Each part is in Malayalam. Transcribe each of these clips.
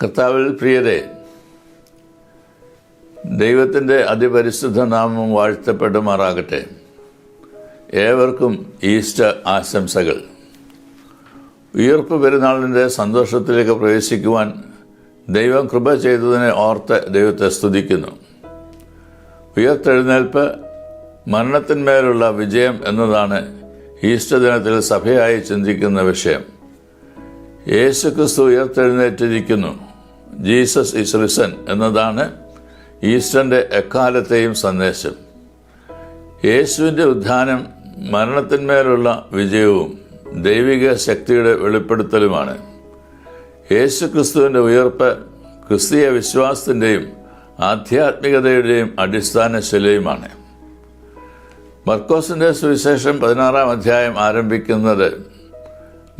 കർത്താവിൽ പ്രിയരെ, ദൈവത്തിൻ്റെ അതിപരിശുദ്ധ നാമം വാഴ്ത്തപ്പെടുമാറാകട്ടെ. ഏവർക്കും ഈസ്റ്റർ ആശംസകൾ. ഉയർപ്പ് പെരുന്നാളിൻ്റെ സന്തോഷത്തിലേക്ക് പ്രവേശിക്കുവാൻ ദൈവം കൃപ ചെയ്തതിനെ ഓർത്ത് ദൈവത്തെ സ്തുതിക്കുന്നു. ഉയർത്തെഴുന്നേൽപ്പ്, മരണത്തിന്മേലുള്ള വിജയം എന്നതാണ് ഈസ്റ്റർ ദിനത്തിൽ സഭയായി ചിന്തിക്കുന്ന വിഷയം. യേശുക്രിസ്തു ഉയർത്തെഴുന്നേറ്റിരിക്കുന്നു, ജീസസ് ഈസ് റിസൺ എന്നതാണ് ഈസ്റ്ററിൻ്റെ എക്കാലത്തെയും സന്ദേശം. യേശുവിൻ്റെ ഉത്ഥാനം മരണത്തിന്മേലുള്ള വിജയവും ദൈവിക ശക്തിയുടെ വെളിപ്പെടുത്തലുമാണ്. യേശുക്രിസ്തുവിൻ്റെ ഉയർപ്പ് ക്രിസ്തീയ വിശ്വാസത്തിൻ്റെയും ആധ്യാത്മികതയുടെയും അടിസ്ഥാന ശിലയുമാണ്. മർക്കോസിൻ്റെ സുവിശേഷം 16-ാം അധ്യായം ആരംഭിക്കുന്നത്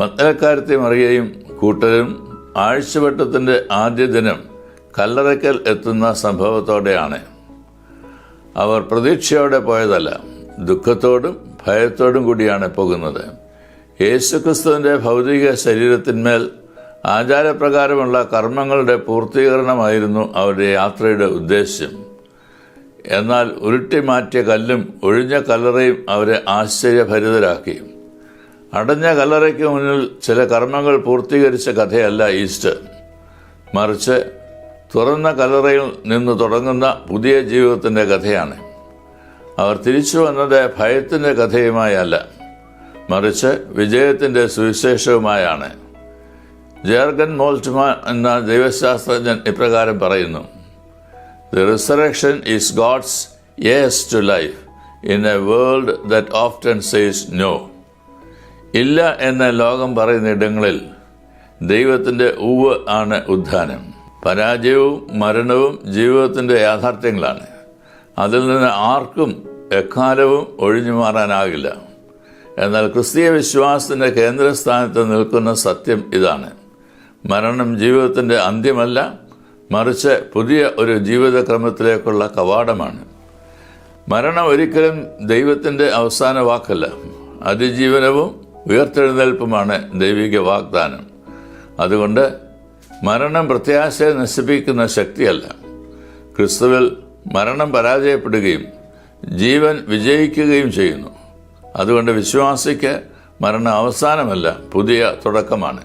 മഗ്ദലക്കാരത്തി മറിയയും കൂട്ടരും ആഴ്ചവട്ടത്തിൻ്റെ ആദ്യ ദിനം കല്ലറയ്ക്കൽ എത്തുന്ന സംഭവത്തോടെയാണ്. അവർ പ്രതീക്ഷയോടെ പോയതല്ല, ദുഃഖത്തോടും ഭയത്തോടും കൂടിയാണ് പോകുന്നത്. യേശുക്രിസ്തുവിൻ്റെ ഭൗതിക ശരീരത്തിന്മേൽ ആചാരപ്രകാരമുള്ള കർമ്മങ്ങളുടെ പൂർത്തീകരണമായിരുന്നു അവരുടെ യാത്രയുടെ ഉദ്ദേശ്യം. എന്നാൽ ഉരുട്ടി മാറ്റിയ കല്ലും ഒഴിഞ്ഞ കല്ലറയും അവരെ ആശ്ചര്യഭരിതരാക്കി. അടഞ്ഞ കല്ലറയ്ക്ക് മുന്നിൽ ചില കർമ്മങ്ങൾ പൂർത്തീകരിച്ച കഥയല്ല ഈസ്റ്റർ, മറിച്ച് തുറന്ന കല്ലറയിൽ നിന്ന് തുടങ്ങുന്ന പുതിയ ജീവിതത്തിൻ്റെ കഥയാണ്. അവർ തിരിച്ചു വന്നത് ഭയത്തിൻ്റെ കഥയുമായി അല്ല, മറിച്ച് വിജയത്തിൻ്റെ സുവിശേഷവുമായാണ്. ജെർഗൻ മോൾട്ട്മാൻ എന്ന ദൈവശാസ്ത്രജ്ഞൻ ഇപ്രകാരം പറയുന്നു: The resurrection is God's yes to life in a world that often says no. ഇല്ല എന്ന ലോകം പറയുന്ന ഇടങ്ങളിൽ ദൈവത്തിൻ്റെ ഉവ്വ് ആണ് ഉത്ഥാനം. പരാജയവും മരണവും ജീവിതത്തിൻ്റെ യാഥാർത്ഥ്യങ്ങളാണ്. അതിൽ നിന്ന് ആർക്കും എക്കാലവും ഒഴിഞ്ഞു മാറാനാകില്ല. എന്നാൽ ക്രിസ്തീയ വിശ്വാസത്തിൻ്റെ കേന്ദ്രസ്ഥാനത്ത് നിൽക്കുന്ന സത്യം ഇതാണ്: മരണം ജീവിതത്തിൻ്റെ അന്ത്യമല്ല, മറിച്ച് പുതിയ ഒരു ജീവിതക്രമത്തിലേക്കുള്ള കവാടമാണ്. മരണം ഒരിക്കലും ദൈവത്തിൻ്റെ അവസാന വാക്കല്ല, അതിജീവനവും ഉയർത്തെഴുന്നേൽപ്പുമാണ് ദൈവിക വാഗ്ദാനം. അതുകൊണ്ട് മരണം പ്രത്യാശയെ നശിപ്പിക്കുന്ന ശക്തിയല്ല. ക്രിസ്തുവിൽ മരണം പരാജയപ്പെടുകയും ജീവൻ വിജയിക്കുകയും ചെയ്യുന്നു. അതുകൊണ്ട് വിശ്വാസിക്ക് മരണം അവസാനമല്ല, പുതിയ തുടക്കമാണ്.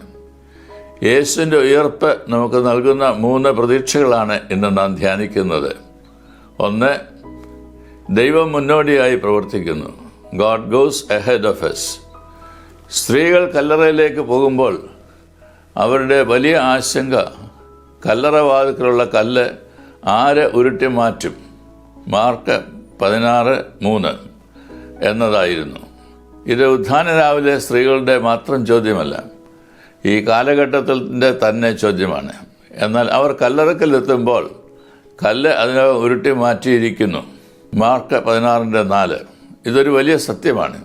യേശുവിൻ്റെ ഉയർപ്പ് നമുക്ക് നൽകുന്ന 3 പ്രതീക്ഷകളാണ് ഇന്ന് നാം ധ്യാനിക്കുന്നത്. 1, ദൈവം മുന്നോടിയായി പ്രവർത്തിക്കുന്നു. God goes ahead of us. സ്ത്രീകൾ കല്ലറയിലേക്ക് പോകുമ്പോൾ അവരുടെ വലിയ ആശങ്ക കല്ലറവാതിക്കലുള്ള കല്ല് ആര് ഉരുട്ടി മാറ്റും, മാർക്ക് 16:3 എന്നതായിരുന്നു. ഇത് ഉത്ഥാന രാവിലെ സ്ത്രീകളുടെ മാത്രം ചോദ്യമല്ല, ഈ കാലഘട്ടത്തിൻ്റെ തന്നെ ചോദ്യമാണ്. എന്നാൽ അവർ കല്ലറക്കലെത്തുമ്പോൾ കല്ല് അതിനെ ഉരുട്ടി മാറ്റിയിരിക്കുന്നു, മാർക്ക് 16:4. ഇതൊരു വലിയ സത്യമാണ്.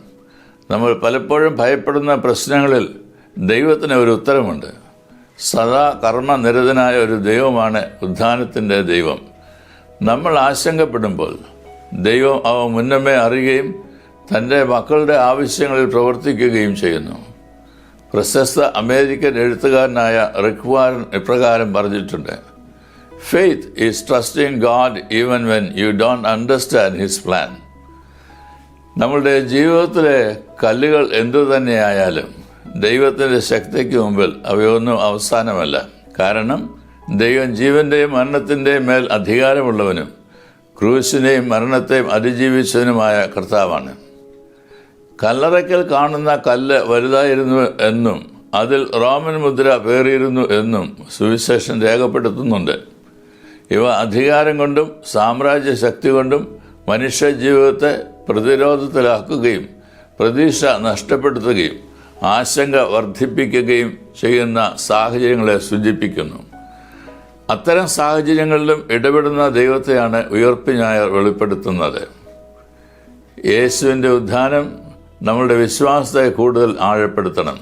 നമ്മൾ പലപ്പോഴും ഭയപ്പെടുന്ന പ്രശ്നങ്ങളിൽ ദൈവത്തിന് ഒരു ഉത്തരമുണ്ട്. സദാ കർമ്മനിരതനായ ഒരു ദൈവമാണ് ഉത്ഥാനത്തിൻ്റെ ദൈവം. നമ്മൾ ആശങ്കപ്പെടുമ്പോൾ ദൈവം അവ മുന്നമേ അറിയുകയും തൻ്റെ മക്കളുടെ ആവശ്യങ്ങളിൽ പ്രവർത്തിക്കുകയും ചെയ്യുന്നു. പ്രശസ്ത അമേരിക്കൻ എഴുത്തുകാരനായ റിക് വാരൻ ഇപ്രകാരം പറഞ്ഞിട്ടുണ്ട്: faith is trusting God even when you don't understand his plan. നമ്മളുടെ ജീവിതത്തിലെ കല്ലുകൾ എന്തു തന്നെയായാലും ദൈവത്തിൻ്റെ ശക്തിക്ക് മുമ്പിൽ അവയൊന്നും അവസാനമല്ല. കാരണം ദൈവം ജീവൻ്റെയും മരണത്തിൻ്റെയും മേൽ അധികാരമുള്ളവനും ക്രൂശിനെയും മരണത്തെയും അതിജീവിച്ചവനുമായ കർത്താവാണ്. കല്ലറയ്ക്കൽ കാണുന്ന കല്ല് വലുതായിരുന്നു എന്നും അതിൽ റോമൻ മുദ്ര പേറിയിരുന്നു എന്നും സുവിശേഷം രേഖപ്പെടുത്തുന്നുണ്ട്. ഇവ അധികാരം കൊണ്ടും സാമ്രാജ്യ ശക്തി കൊണ്ടും മനുഷ്യ ജീവിതത്തെ പ്രതിരോധത്തിലാക്കുകയും പ്രതീക്ഷ നഷ്ടപ്പെടുത്തുകയും ആശങ്ക വർദ്ധിപ്പിക്കുകയും ചെയ്യുന്ന സാഹചര്യങ്ങളെ സൂചിപ്പിക്കുന്നു. അത്തരം സാഹചര്യങ്ങളിലും ഇടപെടുന്ന ദൈവത്തെയാണ് ഉയർപ്പ് ഞായർ വെളിപ്പെടുത്തുന്നത്. യേശുവിൻ്റെ ഉത്ഥാനം നമ്മളുടെ വിശ്വാസത്തെ കൂടുതൽ ആഴപ്പെടുത്തണം.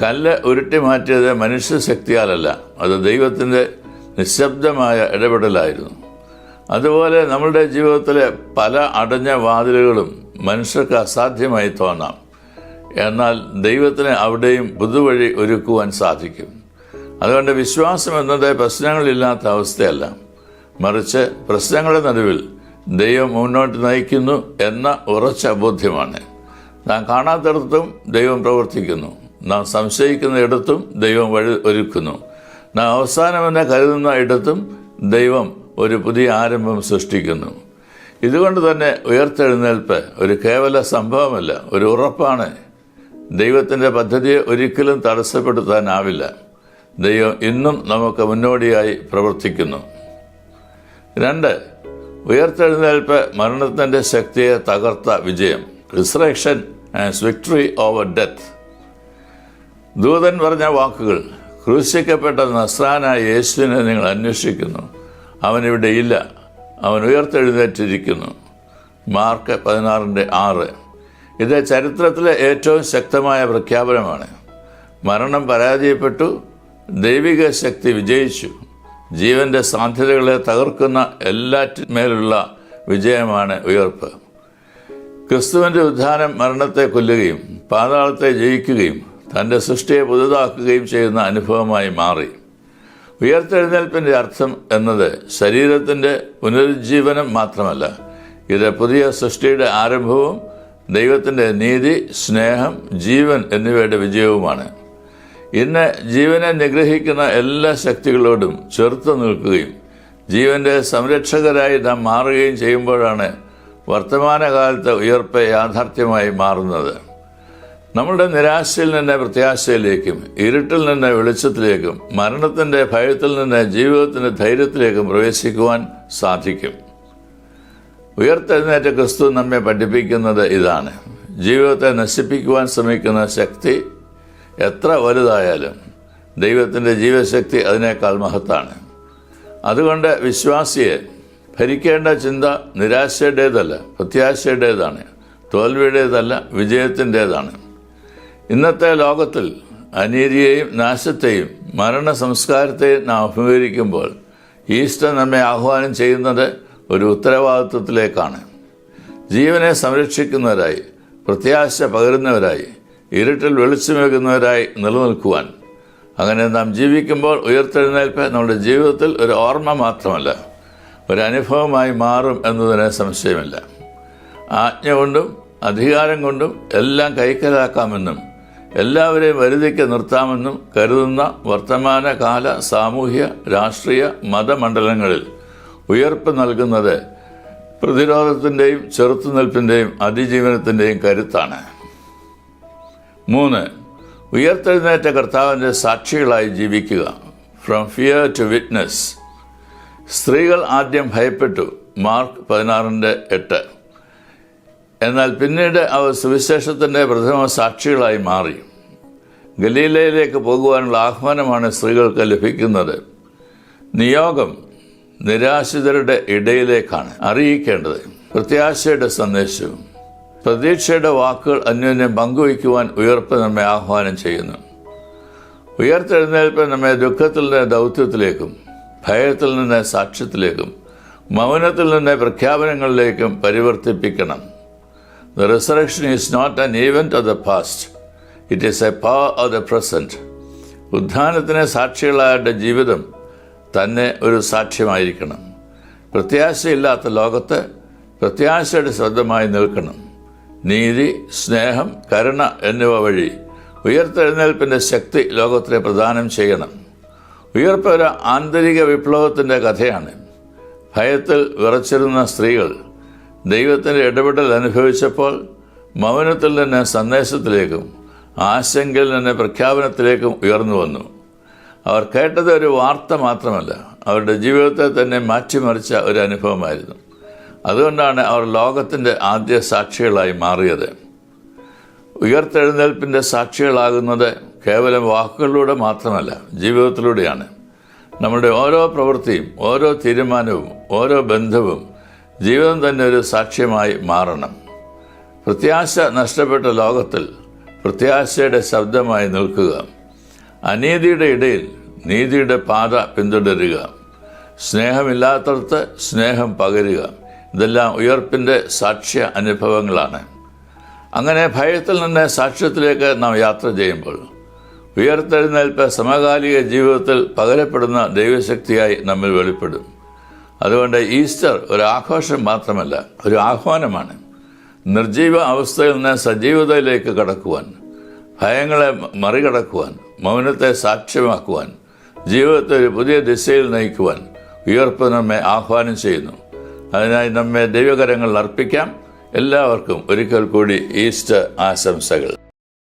കല്ല് ഉരുട്ടി മാറ്റിയത് മനുഷ്യശക്തിയാലല്ല, അത് ദൈവത്തിൻ്റെ നിശബ്ദമായ ഇടപെടലായിരുന്നു. അതുപോലെ നമ്മളുടെ ജീവിതത്തിലെ പല അടഞ്ഞ വാതിലുകളും മനുഷ്യർക്ക് അസാധ്യമായി തോന്നാം. എന്നാൽ ദൈവത്തിന് അവിടെയും പുതുവഴി ഒരുക്കുവാൻ സാധിക്കും. അതുകൊണ്ട് വിശ്വാസം എന്നത് പ്രശ്നങ്ങളില്ലാത്ത അവസ്ഥയല്ല, മറിച്ച് പ്രശ്നങ്ങളുടെ നടുവിൽ ദൈവം മുന്നോട്ട് നയിക്കുന്നു എന്ന ഉറച്ച ബോധ്യമാണ്. നാം കാണാത്തിടത്തും ദൈവം പ്രവർത്തിക്കുന്നു, നാം സംശയിക്കുന്ന ഇടത്തും ദൈവം വഴി ഒരുക്കുന്നു, നാം അവസാനമെന്ന് കരുതുന്ന ഇടത്തും ദൈവം ഒരു പുതിയ ആരംഭം സൃഷ്ടിക്കുന്നു. ഇതുകൊണ്ട് തന്നെ ഉയർത്തെഴുന്നേൽപ്പ് ഒരു കേവല സംഭവമല്ല, ഒരു ഉറപ്പാണ്. ദൈവത്തിൻ്റെ പദ്ധതിയെ ഒരിക്കലും തടസ്സപ്പെടുത്താനാവില്ല. ദൈവം ഇന്നും നമുക്ക് മുന്നോടിയായി പ്രവർത്തിക്കുന്നു. 2. ഉയർത്തെഴുന്നേൽപ്പ് മരണത്തിൻ്റെ ശക്തിയെ തകർത്ത വിജയം. Resurrection and victory over death. ദൂതൻ പറഞ്ഞ വാക്കുകൾ, ക്രൂശിക്കപ്പെട്ട നസ്രാനായ യേശുവിനെ നിങ്ങൾ അന്വേഷിക്കുന്നു, അവനിവിടെ ഇല്ല, അവൻ ഉയർത്തെഴുന്നേറ്റിരിക്കുന്നു. മാർക്ക് 16:6. ഇത് ചരിത്രത്തിലെ ഏറ്റവും ശക്തമായ പ്രഖ്യാപനമാണ്. മരണം പരാജയപ്പെട്ടു, ദൈവിക ശക്തി വിജയിച്ചു. ജീവന്റെ സാധ്യതകളെ തകർക്കുന്ന എല്ലാറ്റിന്മേലുള്ള വിജയമാണ് ഉയർപ്പ്. ക്രിസ്തുവിൻ്റെ ഉത്ഥാനം മരണത്തെ കൊല്ലുകയും പാതാളത്തെ ജയിക്കുകയും തൻ്റെ സൃഷ്ടിയെ പുതുതാക്കുകയും ചെയ്യുന്ന അനുഭവമായി മാറി. ഉയർത്തെഴുന്നേൽപ്പിൻ്റെ അർത്ഥം എന്നത് ശരീരത്തിൻ്റെ പുനരുജ്ജീവനം മാത്രമല്ല, ഇത് പുതിയ സൃഷ്ടിയുടെ ആരംഭവും ദൈവത്തിൻ്റെ നീതി, സ്നേഹം, ജീവൻ എന്നിവയുടെ വിജയവുമാണ്. ഇന്ന് ജീവനെ നിഗ്രഹിക്കുന്ന എല്ലാ ശക്തികളോടും ചെറുത്തു നിൽക്കുകയും ജീവന്റെ സംരക്ഷകരായി നാം മാറുകയും ചെയ്യുമ്പോഴാണ് വർത്തമാനകാലത്തെ ഉയർപ്പ് യാഥാർത്ഥ്യമായി മാറുന്നത്. നമ്മുടെ നിരാശയിൽ നിന്ന് പ്രത്യാശയിലേക്കും ഇരുട്ടിൽ നിന്ന് വെളിച്ചത്തിലേക്കും മരണത്തിൻ്റെ ഭയത്തിൽ നിന്ന് ജീവിതത്തിൻ്റെ ധൈര്യത്തിലേക്കും പ്രവേശിക്കുവാൻ സാധിക്കും. ഉയർത്തെഴുന്നേറ്റ ക്രിസ്തു നമ്മെ പഠിപ്പിക്കുന്നത് ഇതാണ്: ജീവിതത്തെ നശിപ്പിക്കുവാൻ ശ്രമിക്കുന്ന ശക്തി എത്ര വലുതായാലും ദൈവത്തിൻ്റെ ജീവശക്തി അതിനേക്കാൾ മഹത്താണ്. അതുകൊണ്ട് വിശ്വാസിയെ ഭരിക്കേണ്ട ചിന്ത നിരാശയുടേതല്ല, പ്രത്യാശയുടേതാണ്. തോൽവിയുടേതല്ല, വിജയത്തിൻ്റേതാണ്. ഇന്നത്തെ ലോകത്തിൽ അനീതിയെയും നാശത്തെയും മരണ സംസ്കാരത്തെയും നാം അഭിമുഖീകരിക്കുമ്പോൾ ഈസ്റ്റർ നമ്മെ ആഹ്വാനം ചെയ്യുന്നത് ഒരു ഉത്തരവാദിത്വത്തിലേക്കാണ്. ജീവനെ സംരക്ഷിക്കുന്നവരായി, പ്രത്യാശ പകരുന്നവരായി, ഇരുട്ടിൽ വെളിച്ചമേകുന്നവരായി നിലനിൽക്കുവാൻ. അങ്ങനെ നാം ജീവിക്കുമ്പോൾ ഉയർത്തെഴുന്നേൽപ്പ് നമ്മുടെ ജീവിതത്തിൽ ഒരു ഓർമ്മ മാത്രമല്ല, ഒരു അനുഭവമായി മാറും എന്നതിന് സംശയമില്ല. ആജ്ഞ കൊണ്ടും അധികാരം കൊണ്ടും എല്ലാം കൈക്കലാക്കാമെന്നും എല്ലാവരെയും വരുതിക്ക് നിർത്താമെന്നും കരുതുന്ന വർത്തമാനകാല സാമൂഹ്യ, രാഷ്ട്രീയ, മതമണ്ഡലങ്ങളിൽ ഉയർപ്പ് നൽകുന്നത് പ്രതിരോധത്തിൻ്റെയും ചെറുത്തുനിൽപ്പിൻ്റെയും അതിജീവനത്തിൻ്റെയും കരുത്താണ്. 3. ഉയർത്തെഴുന്നേറ്റ കർത്താവിൻ്റെ സാക്ഷികളായി ജീവിക്കുക. From fear to witness. സ്ത്രീകൾ ആദ്യം ഭയപ്പെട്ടു. മാർക്ക് 16:8. എന്നാൽ പിന്നീട് അവർ സുവിശേഷത്തിൻ്റെ പ്രഥമ സാക്ഷികളായി മാറി. ഗലീലയിലേക്ക് പോകുവാനുള്ള ആഹ്വാനമാണ് സ്ത്രീകൾക്ക് ലഭിക്കുന്നത്. നിയോഗം നിരാശിതരുടെ ഇടയിലേക്കാണ് അറിയിക്കേണ്ടത്. പ്രത്യാശയുടെ സന്ദേശവും പ്രതീക്ഷയുടെ വാക്കുകൾ അന്യോന്യം പങ്കുവയ്ക്കുവാൻ ഉയർപ്പ് നമ്മെ ആഹ്വാനം ചെയ്യുന്നു. ഉയർത്തെഴുന്നേൽപ്പ് നമ്മെ ദുഃഖത്തിൽ നിന്ന് ദൗത്യത്തിലേക്കും ഭയത്തിൽ നിന്ന് സാക്ഷ്യത്തിലേക്കും മൗനത്തിൽ നിന്ന് പ്രഖ്യാപനങ്ങളിലേക്കും പരിവർത്തിപ്പിക്കണം. The resurrection is not an event of the past. It is a power of the present. ഉത്ഥാനത്തിന് സാക്ഷികളായ ജീവിതം തന്നെ ഒരു സാക്ഷ്യമായിരിക്കണം. പ്രത്യാശയില്ലാത്ത ലോകത്ത് പ്രത്യാശയുടെ ശബ്ദമായി നിൽക്കണം. നീതി, സ്നേഹം, കരുണ എന്നിവ വഴി ഉയർത്തെഴുന്നേൽപ്പിൻ്റെ ശക്തി ലോകത്തെ പ്രദാനം ചെയ്യണം. ഉയർപ്പ് ഒരു ആന്തരിക വിപ്ലവത്തിൻ്റെ കഥയാണ്. ഭയത്തിൽ വിറച്ചിരുന്ന സ്ത്രീകൾ ദൈവത്തിൻ്റെ ഇടപെടൽ അനുഭവിച്ചപ്പോൾ മൗനത്തിൽ നിന്ന് സന്ദേശത്തിലേക്കും ആശങ്കയിൽ നിന്ന് പ്രഖ്യാപനത്തിലേക്കും ഉയർന്നു വന്നു. അവർ കേട്ടത് ഒരു വാർത്ത മാത്രമല്ല, അവരുടെ ജീവിതത്തെ തന്നെ മാറ്റിമറിച്ച ഒരു അനുഭവമായിരുന്നു. അതുകൊണ്ടാണ് അവർ ലോകത്തിൻ്റെ ആദ്യ സാക്ഷികളായി മാറിയത്. ഉയർത്തെഴുന്നേൽപ്പിൻ്റെ സാക്ഷികളാകുന്നത് കേവലം വാക്കുകളിലൂടെ മാത്രമല്ല, ജീവിതത്തിലൂടെയാണ്. നമ്മുടെ ഓരോ പ്രവൃത്തിയും, ഓരോ തീരുമാനവും, ഓരോ ബന്ധവും ജീവിതം തന്നെ ഒരു സാക്ഷ്യമായി മാറണം. പ്രത്യാശ നഷ്ടപ്പെട്ട ലോകത്തിൽ പ്രത്യാശയുടെ ശബ്ദമായി നിൽക്കുക. അനീതിയുടെ ഇടയിൽ നീതിയുടെ പാത പിന്തുടരുക. സ്നേഹമില്ലാത്തടത്ത് സ്നേഹം പകരുക. ഇതെല്ലാം ഉയർപ്പിൻ്റെ സാക്ഷ്യ അനുഭവങ്ങളാണ്. അങ്ങനെ ഭയത്തിൽ നിന്ന് സാക്ഷ്യത്തിലേക്ക് നാം യാത്ര ചെയ്യുമ്പോൾ ഉയർത്തെഴുന്നേൽപ്പ് സമകാലിക ജീവിതത്തിൽ പകരപ്പെടുന്ന ദൈവശക്തിയായി നമ്മിൽ വെളിപ്പെടും. അതുകൊണ്ട് ഈസ്റ്റർ ഒരു ആഘോഷം മാത്രമല്ല, ഒരു ആഹ്വാനമാണ്. നിർജീവ അവസ്ഥയിൽ നിന്ന് സജീവതയിലേക്ക് കടക്കുവാൻ, ഭയങ്ങളെ മറികടക്കുവാൻ, മൗനത്തെ സാക്ഷ്യമാക്കുവാൻ, ജീവിതത്തെ ഒരു പുതിയ ദിശയിൽ നയിക്കുവാൻ ഉയർപ്പ് നമ്മെ ആഹ്വാനം ചെയ്യുന്നു. അതിനായി നമ്മെ ദൈവകരങ്ങളിൽ അർപ്പിക്കാം. എല്ലാവർക്കും ഒരിക്കൽ കൂടി ഈസ്റ്റർ ആശംസകൾ.